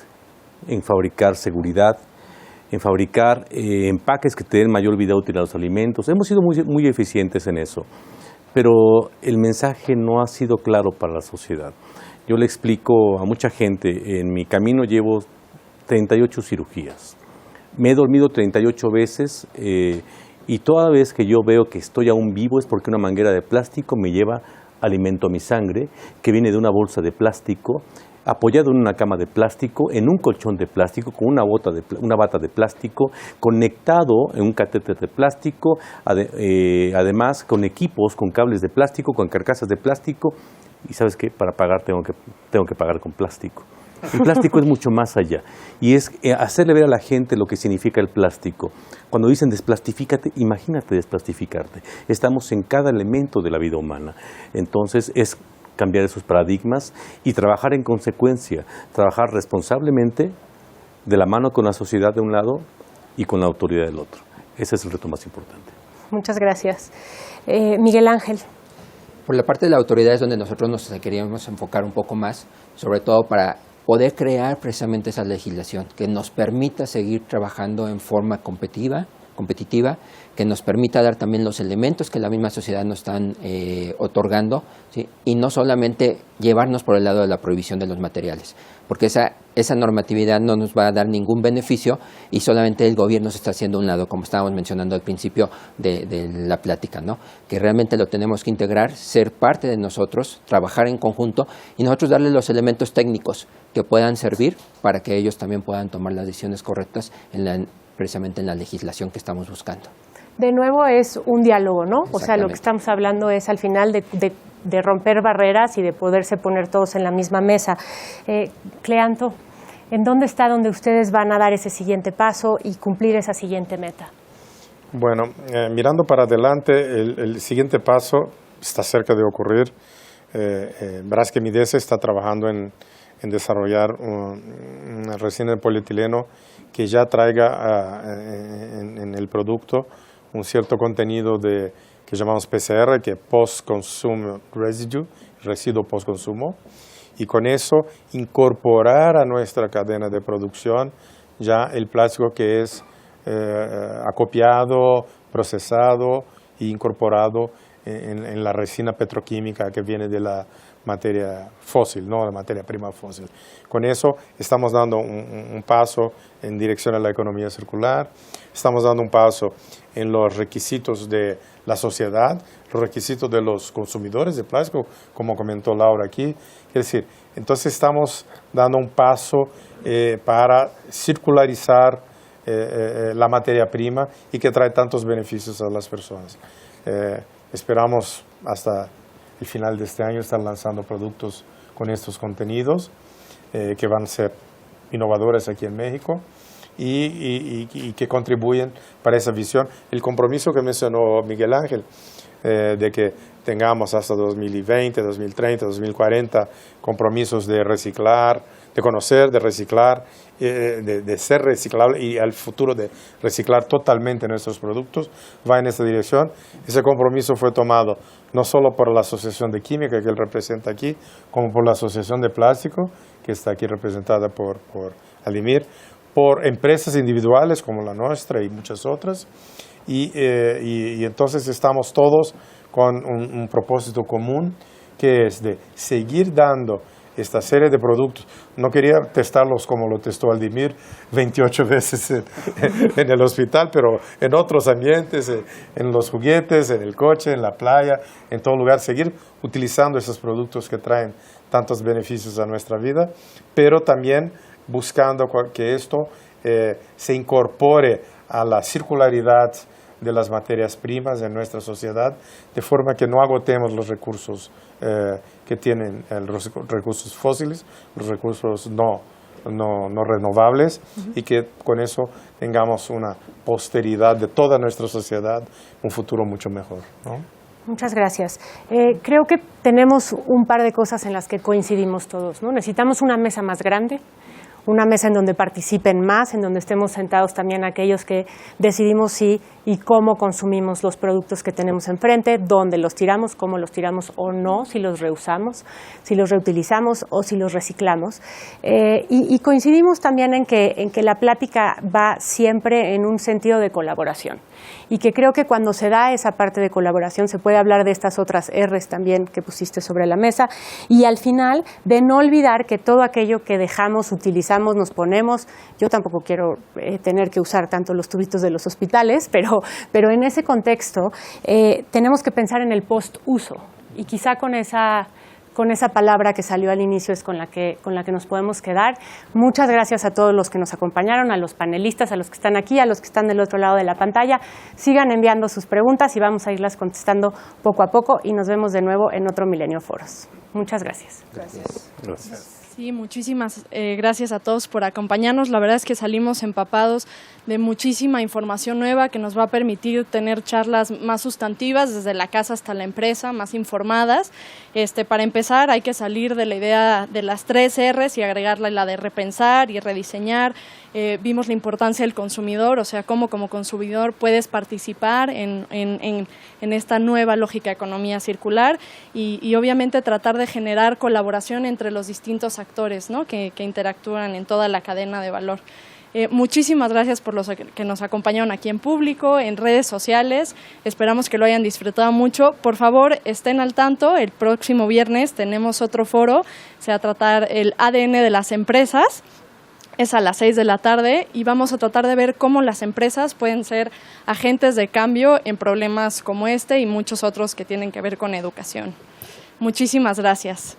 en fabricar seguridad, en fabricar empaques que te den mayor vida útil a los alimentos. Hemos sido muy eficientes en eso, pero el mensaje no ha sido claro para la sociedad. Yo le explico a mucha gente, en mi camino llevo 38 cirugías. Me he dormido 38 veces y toda vez que yo veo que estoy aún vivo es porque una manguera de plástico me lleva alimento a mi sangre, que viene de una bolsa de plástico, apoyado en una cama de plástico, en un colchón de plástico, con una bata de plástico, conectado en un catéter de plástico, además con equipos, con cables de plástico, con carcasas de plástico, y ¿sabes qué? Para pagar tengo que pagar con plástico. El plástico es mucho más allá, y es hacerle ver a la gente lo que significa el plástico. Cuando dicen desplastifícate, imagínate desplastificarte. Estamos en cada elemento de la vida humana. Entonces es cambiar esos paradigmas y trabajar en consecuencia, trabajar responsablemente de la mano con la sociedad de un lado y con la autoridad del otro. Ese es el reto más importante. Muchas gracias. Miguel Ángel. Por la parte de la autoridad es donde nosotros nos queríamos enfocar un poco más, sobre todo para poder crear precisamente esa legislación que nos permita seguir trabajando en forma competitiva, que nos permita dar también los elementos que la misma sociedad nos están otorgando, ¿sí? Y no solamente llevarnos por el lado de la prohibición de los materiales, porque esa normatividad no nos va a dar ningún beneficio y solamente el gobierno se está haciendo a un lado, como estábamos mencionando al principio de la plática, ¿no? Que realmente lo tenemos que integrar, ser parte de nosotros, trabajar en conjunto y nosotros darle los elementos técnicos que puedan servir para que ellos también puedan tomar las decisiones correctas precisamente en la legislación que estamos buscando. De nuevo es un diálogo, ¿no? O sea, lo que estamos hablando es al final de romper barreras y de poderse poner todos en la misma mesa. Cleanto, ¿en dónde está donde ustedes van a dar ese siguiente paso y cumplir esa siguiente meta? Bueno, mirando para adelante, el siguiente paso está cerca de ocurrir. Braskem Idesa está trabajando en desarrollar una resina de polietileno que ya traiga en el producto un cierto contenido que llamamos PCR, que es Post-Consumer Residue, residuo post-consumo, y con eso incorporar a nuestra cadena de producción ya el plástico que es acopiado, procesado e incorporado en la resina petroquímica que viene de la materia fósil, no la materia prima fósil. Con eso estamos dando un paso en dirección a la economía circular, estamos dando un paso en los requisitos de la sociedad, los requisitos de los consumidores de plástico, como comentó Laura aquí. Es decir, entonces estamos dando un paso para circularizar la materia prima y que trae tantos beneficios a las personas. Esperamos hasta el final de este año estar lanzando productos con estos contenidos que van a ser innovadores aquí en México y que contribuyen para esa visión. El compromiso que mencionó Miguel Ángel de que tengamos hasta 2020, 2030, 2040 compromisos de reciclar, de conocer, de reciclar, de ser reciclable y al futuro de reciclar totalmente nuestros productos, va en esta dirección. Ese compromiso fue tomado no solo por la Asociación de Química que él representa aquí, como por la Asociación de Plástico, que está aquí representada por Aldimir, por empresas individuales como la nuestra y muchas otras, y entonces estamos todos con un propósito común, que es de seguir dando esta serie de productos. No quería testarlos como lo testó Aldimir 28 veces en el hospital, pero en otros ambientes, en los juguetes, en el coche, en la playa, en todo lugar, seguir utilizando esos productos que traen tantos beneficios a nuestra vida, pero también buscando que esto se incorpore a la circularidad de las materias primas en nuestra sociedad, de forma que no agotemos los recursos que tienen los recursos fósiles, los recursos no renovables, y que con eso tengamos una posteridad de toda nuestra sociedad, un futuro mucho mejor, ¿no? Muchas gracias. Creo que tenemos un par de cosas en las que coincidimos todos, ¿no? Necesitamos una mesa más grande, una mesa en donde participen más, en donde estemos sentados también aquellos que decidimos si y cómo consumimos los productos que tenemos enfrente, dónde los tiramos, cómo los tiramos o no, si los reusamos, si los reutilizamos o si los reciclamos. Y coincidimos también en que la plática va siempre en un sentido de colaboración, y que creo que cuando se da esa parte de colaboración se puede hablar de estas otras R's también que pusiste sobre la mesa, y al final de no olvidar que todo aquello que dejamos, utilizamos, nos ponemos, yo tampoco quiero tener que usar tanto los tubitos de los hospitales, pero en ese contexto tenemos que pensar en el post-uso, y quizá con esa palabra que salió al inicio es con la que nos podemos quedar. Muchas gracias a todos los que nos acompañaron, a los panelistas, a los que están aquí, a los que están del otro lado de la pantalla. Sigan enviando sus preguntas y vamos a irlas contestando poco a poco, y nos vemos de nuevo en otro Milenio Foros. Muchas gracias. Gracias. Sí, muchísimas gracias a todos por acompañarnos. La verdad es que salimos empapados de muchísima información nueva que nos va a permitir tener charlas más sustantivas desde la casa hasta la empresa, más informadas. Para empezar, hay que salir de la idea de las 3 R's y agregarle la de repensar y rediseñar. Vimos la importancia del consumidor, o sea, cómo como consumidor puedes participar en esta nueva lógica de economía circular, y obviamente tratar de generar colaboración entre los distintos actores, ¿no?, que interactúan en toda la cadena de valor. Muchísimas gracias por los que nos acompañaron aquí en público, en redes sociales. Esperamos que lo hayan disfrutado mucho. Por favor, estén al tanto. El próximo viernes tenemos otro foro. Se va a tratar el ADN de las empresas. Es a las 6 de la tarde y vamos a tratar de ver cómo las empresas pueden ser agentes de cambio en problemas como este y muchos otros que tienen que ver con educación. Muchísimas gracias.